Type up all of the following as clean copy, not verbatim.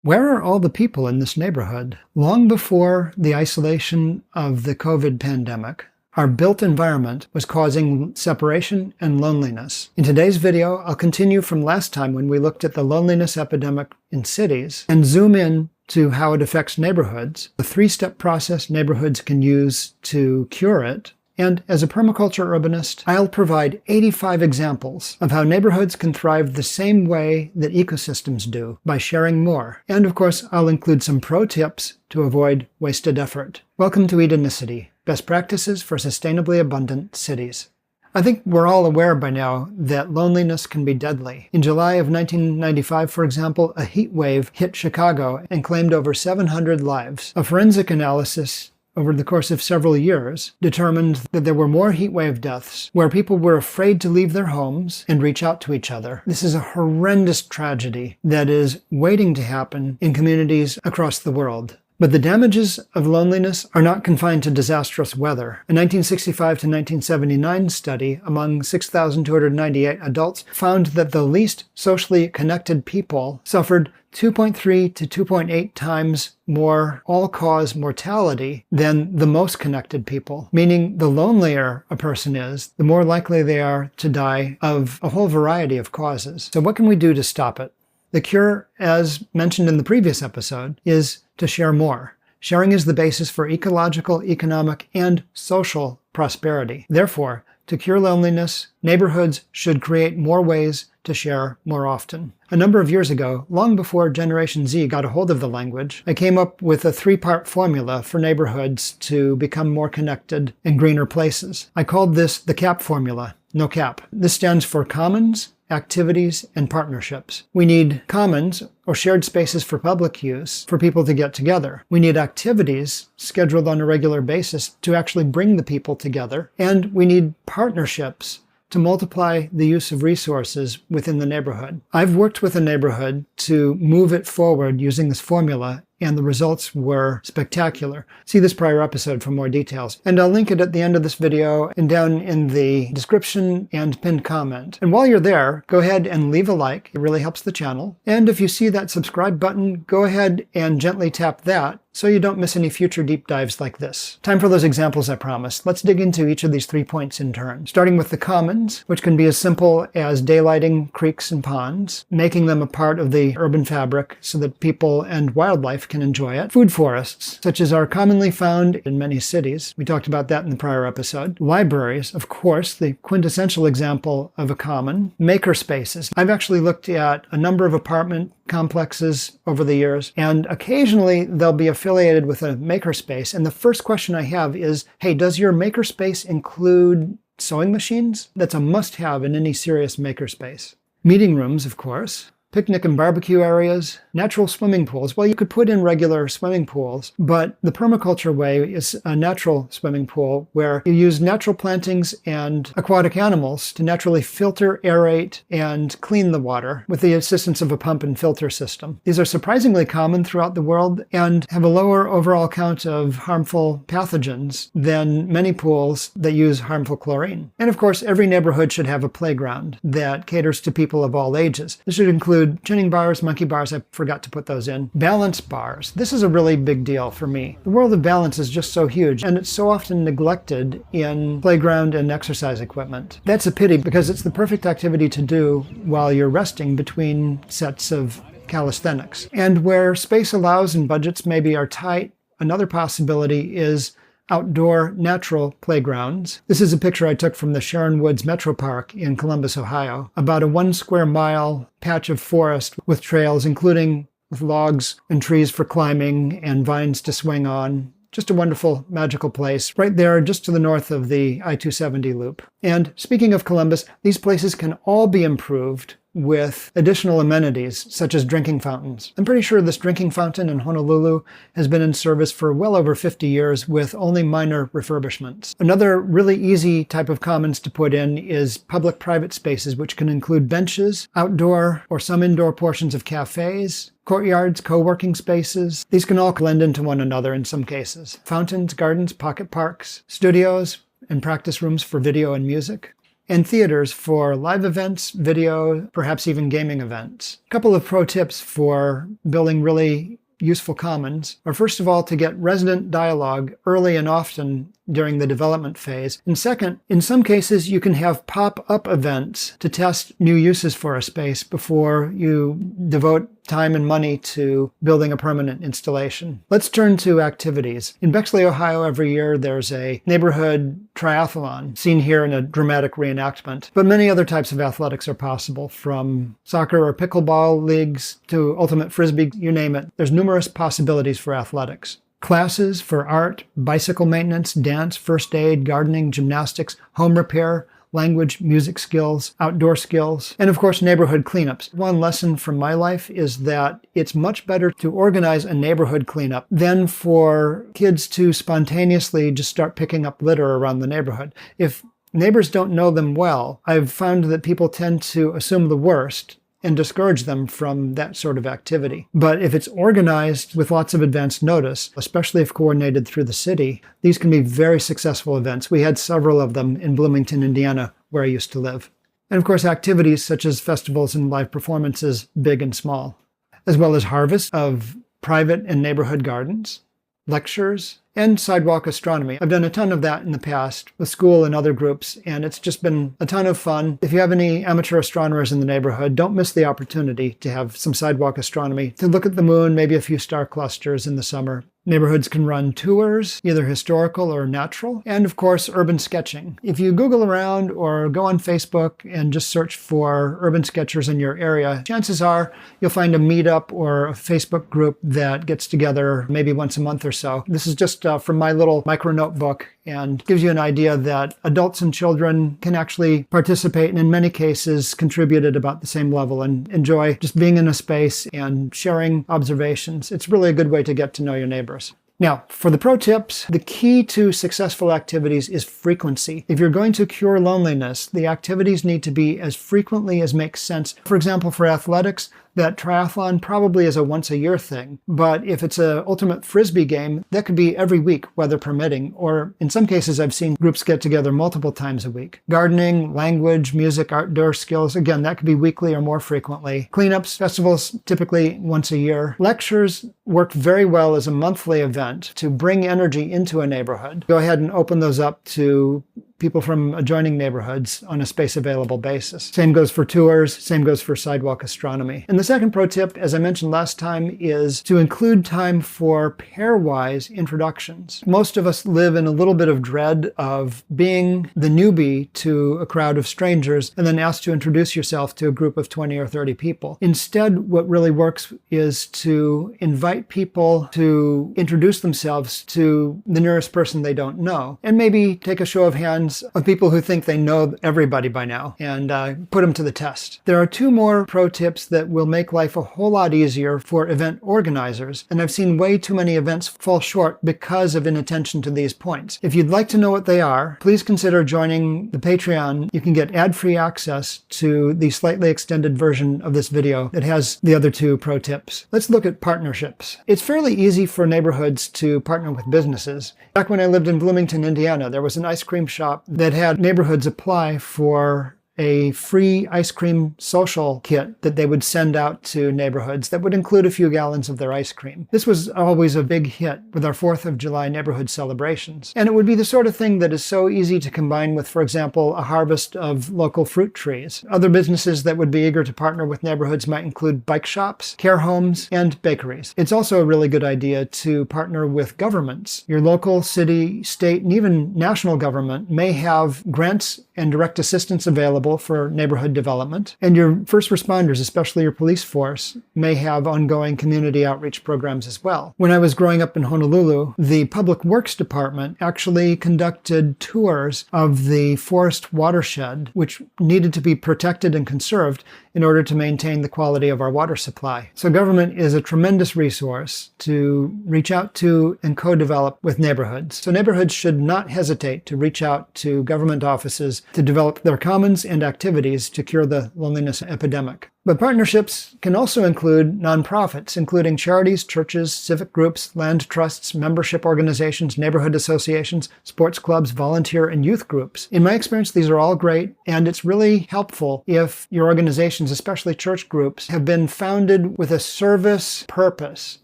Where are all the people in this neighborhood? Long before the isolation of the COVID pandemic, our built environment was causing separation and loneliness. In today's video, I'll continue from last time when we looked at the loneliness epidemic in cities and zoom in to how it affects neighborhoods, the three-step process neighborhoods can use to cure it. And as a permaculture urbanist, I'll provide 85 examples of how neighborhoods can thrive the same way that ecosystems do, by sharing more. And of course, I'll include some pro tips to avoid wasted effort. Welcome to Edenicity, best practices for sustainably abundant cities. I think we're all aware by now that loneliness can be deadly. In July of 1995, for example, a heat wave hit Chicago and claimed over 700 lives. A forensic analysis over the course of several years determined that there were more heatwave deaths where people were afraid to leave their homes and reach out to each other. This is a horrendous tragedy that is waiting to happen in communities across the world. But the damages of loneliness are not confined to disastrous weather. A 1965 to 1979 study among 6,298 adults found that the least socially connected people suffered 2.3 to 2.8 times more all-cause mortality than the most connected people, meaning the lonelier a person is, the more likely they are to die of a whole variety of causes. So what can we do to stop it? The cure, as mentioned in the previous episode, is to share more. Sharing is the basis for ecological, economic, and social prosperity. Therefore, to cure loneliness, neighborhoods should create more ways to share more often. A number of years ago, long before Generation Z got a hold of the language, I came up with a three-part formula for neighborhoods to become more connected and greener places. I called this the CAP formula, no cap. This stands for commons, activities, and partnerships. We need commons, or shared spaces for public use, for people to get together. We need activities scheduled on a regular basis to actually bring the people together. And we need partnerships to multiply the use of resources within the neighborhood. I've worked with a neighborhood to move it forward using this formula, and the results were spectacular. See this prior episode for more details. And I'll link it at the end of this video and down in the description and pinned comment. And while you're there, go ahead and leave a like. It really helps the channel. And if you see that subscribe button, go ahead and gently tap that so you don't miss any future deep dives like this. Time for those examples I promised. Let's dig into each of these 3 points in turn. Starting with the commons, which can be as simple as daylighting creeks and ponds, making them a part of the urban fabric so that people and wildlife can enjoy it. Food forests, such as are commonly found in many cities. We talked about that in the prior episode. Libraries, of course, the quintessential example of a common. Maker spaces. I've actually looked at a number of apartment complexes over the years, and occasionally they'll be affiliated with a makerspace. And the first question I have is, hey, does your makerspace include sewing machines? That's a must-have in any serious makerspace. Meeting rooms, of course. Picnic and barbecue areas, natural swimming pools. Well, you could put in regular swimming pools, but the permaculture way is a natural swimming pool where you use natural plantings and aquatic animals to naturally filter, aerate, and clean the water with the assistance of a pump and filter system. These are surprisingly common throughout the world and have a lower overall count of harmful pathogens than many pools that use harmful chlorine. And of course, every neighborhood should have a playground that caters to people of all ages. This should include chinning bars, monkey bars, I forgot to put those in. Balance bars. This is a really big deal for me. The world of balance is just so huge, and it's so often neglected in playground and exercise equipment. That's a pity because it's the perfect activity to do while you're resting between sets of calisthenics. And where space allows and budgets maybe are tight, another possibility is outdoor natural playgrounds. This is a picture I took from the Sharon Woods Metro Park in Columbus, Ohio. About a 1 square mile patch of forest with trails, including with logs and trees for climbing and vines to swing on. Just a wonderful, magical place right there just to the north of the I-270 loop. And speaking of Columbus, these places can all be improved with additional amenities, such as drinking fountains. I'm pretty sure this drinking fountain in Honolulu has been in service for well over 50 years with only minor refurbishments. Another really easy type of commons to put in is public-private spaces, which can include benches, outdoor or some indoor portions of cafes, courtyards, co-working spaces. These can all blend into one another in some cases. Fountains, gardens, pocket parks, studios, and practice rooms for video and music. and theaters for live events, video, perhaps even gaming events. A couple of pro tips for building really useful commons are, first of all, to get resident dialogue early and often during the development phase. And second, in some cases, you can have pop-up events to test new uses for a space before you devote time and money to building a permanent installation. Let's turn to activities. In Bexley, Ohio, every year there's a neighborhood triathlon, seen here in a dramatic reenactment. But many other types of athletics are possible, from soccer or pickleball leagues to ultimate frisbee, you name it. There's numerous possibilities for athletics. Classes for art, bicycle maintenance, dance, first aid, gardening, gymnastics, home repair, language, music skills, outdoor skills, and of course neighborhood cleanups. One lesson from my life is that it's much better to organize a neighborhood cleanup than for kids to spontaneously just start picking up litter around the neighborhood. If neighbors don't know them well, I've found that people tend to assume the worst and discourage them from that sort of activity. But if it's organized with lots of advance notice, especially if coordinated through the city, these can be very successful events. We had several of them in Bloomington, Indiana, where I used to live. And of course, activities such as festivals and live performances, big and small, as well as harvests of private and neighborhood gardens, lectures, and sidewalk astronomy. I've done a ton of that in the past with school and other groups, and it's just been a ton of fun. If you have any amateur astronomers in the neighborhood, don't miss the opportunity to have some sidewalk astronomy, to look at the moon, maybe a few star clusters in the summer. Neighborhoods can run tours, either historical or natural, and of course, urban sketching. If you Google around or go on Facebook and just search for urban sketchers in your area, chances are you'll find a meetup or a Facebook group that gets together maybe once a month or so. This is just from my little micro notebook, and gives you an idea that adults and children can actually participate and in many cases contribute at about the same level and enjoy just being in a space and sharing observations. It's really a good way to get to know your neighbors. Now, for the pro tips, the key to successful activities is frequency. If you're going to cure loneliness, the activities need to be as frequently as makes sense. For example, for athletics, that triathlon probably is a once-a-year thing. But if it's an ultimate frisbee game, that could be every week, weather permitting. Or in some cases, I've seen groups get together multiple times a week. Gardening, language, music, outdoor skills, again, that could be weekly or more frequently. Cleanups, festivals, typically once a year. Lectures work very well as a monthly event to bring energy into a neighborhood. Go ahead and open those up to people from adjoining neighborhoods on a space available basis. Same goes for tours, same goes for sidewalk astronomy. And the second pro tip, as I mentioned last time, is to include time for pairwise introductions. Most of us live in a little bit of dread of being the newbie to a crowd of strangers and then asked to introduce yourself to a group of 20 or 30 people. Instead, what really works is to invite people to introduce themselves to the nearest person they don't know, and maybe take a show of hands of people who think they know everybody by now and put them to the test. There are two more pro tips that will make life a whole lot easier for event organizers, and I've seen way too many events fall short because of inattention to these points. If you'd like to know what they are, please consider joining the Patreon. You can get ad-free access to the slightly extended version of this video that has the other two pro tips. Let's look at partnerships. It's fairly easy for neighborhoods to partner with businesses. Back when I lived in Bloomington, Indiana, there was an ice cream shop that had neighborhoods apply for a free ice cream social kit that they would send out to neighborhoods that would include a few gallons of their ice cream. This was always a big hit with our 4th of July neighborhood celebrations. And it would be the sort of thing that is so easy to combine with, for example, a harvest of local fruit trees. Other businesses that would be eager to partner with neighborhoods might include bike shops, care homes, and bakeries. It's also a really good idea to partner with governments. Your local, city, state, and even national government may have grants and direct assistance available for neighborhood development. And your first responders, especially your police force, may have ongoing community outreach programs as well. When I was growing up in Honolulu, the Public Works Department actually conducted tours of the forest watershed, which needed to be protected and conserved in order to maintain the quality of our water supply. So government is a tremendous resource to reach out to and co-develop with neighborhoods. So neighborhoods should not hesitate to reach out to government offices to develop their commons and activities to cure the loneliness epidemic. But partnerships can also include nonprofits, including charities, churches, civic groups, land trusts, membership organizations, neighborhood associations, sports clubs, volunteer and youth groups. In my experience, these are all great, and it's really helpful if your organizations, especially church groups, have been founded with a service purpose.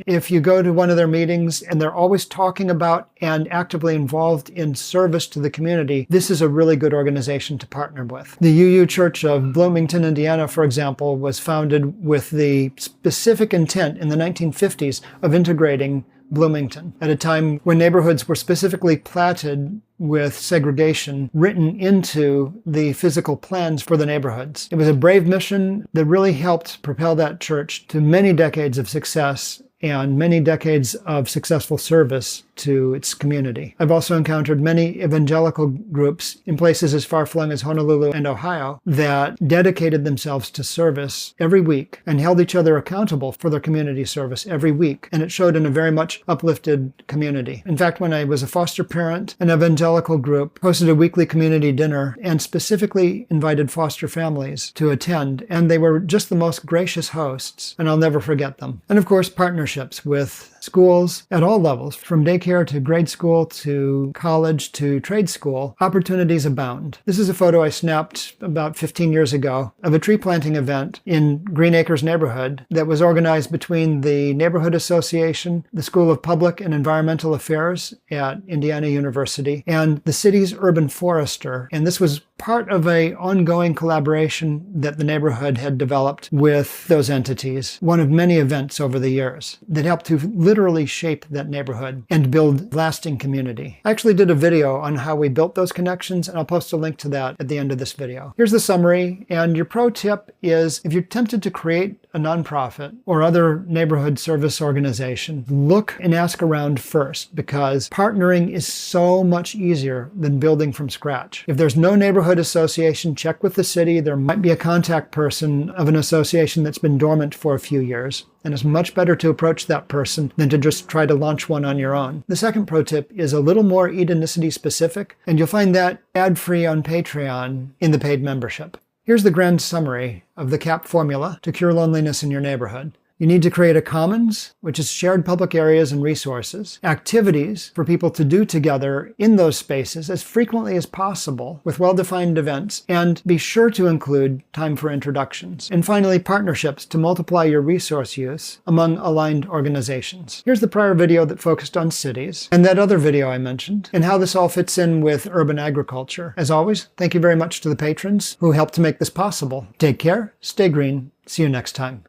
If you go to one of their meetings and they're always talking about and actively involved in service to the community, this is a really good organization to partner with. The UU Church of Bloomington, Indiana, for example, was founded with the specific intent in the 1950s of integrating Bloomington at a time when neighborhoods were specifically platted with segregation written into the physical plans for the neighborhoods. It was a brave mission that really helped propel that church to many decades of success and many decades of successful service to its community. I've also encountered many evangelical groups in places as far-flung as Honolulu and Ohio that dedicated themselves to service every week and held each other accountable for their community service every week. And it showed in a very much uplifted community. In fact, when I was a foster parent, an evangelical group hosted a weekly community dinner and specifically invited foster families to attend. And they were just the most gracious hosts, and I'll never forget them. And of course, partnerships with schools at all levels, from daycare to grade school to college to trade school, opportunities abound. This is a photo I snapped about 15 years ago of a tree planting event in Green Acres neighborhood that was organized between the Neighborhood Association, the School of Public and Environmental Affairs at Indiana University, and the city's urban forester. And this was part of an ongoing collaboration that the neighborhood had developed with those entities, one of many events over the years that helped to literally shape that neighborhood and build lasting community. I actually did a video on how we built those connections, and I'll post a link to that at the end of this video. Here's the summary, and your pro tip is if you're tempted to create a nonprofit or other neighborhood service organization, look and ask around first, because partnering is so much easier than building from scratch. If there's no neighborhood association, check with the city. There might be a contact person of an association that's been dormant for a few years, and it's much better to approach that person than to just try to launch one on your own. The second pro tip is a little more Edenicity specific, and you'll find that ad-free on Patreon in the paid membership. Here's the grand summary of the CAP formula to cure loneliness in your neighborhood. You need to create a commons, which is shared public areas and resources, activities for people to do together in those spaces as frequently as possible with well-defined events, and be sure to include time for introductions. And finally, partnerships to multiply your resource use among aligned organizations. Here's the prior video that focused on cities, and that other video I mentioned, and how this all fits in with urban agriculture. As always, thank you very much to the patrons who helped to make this possible. Take care, stay green, see you next time.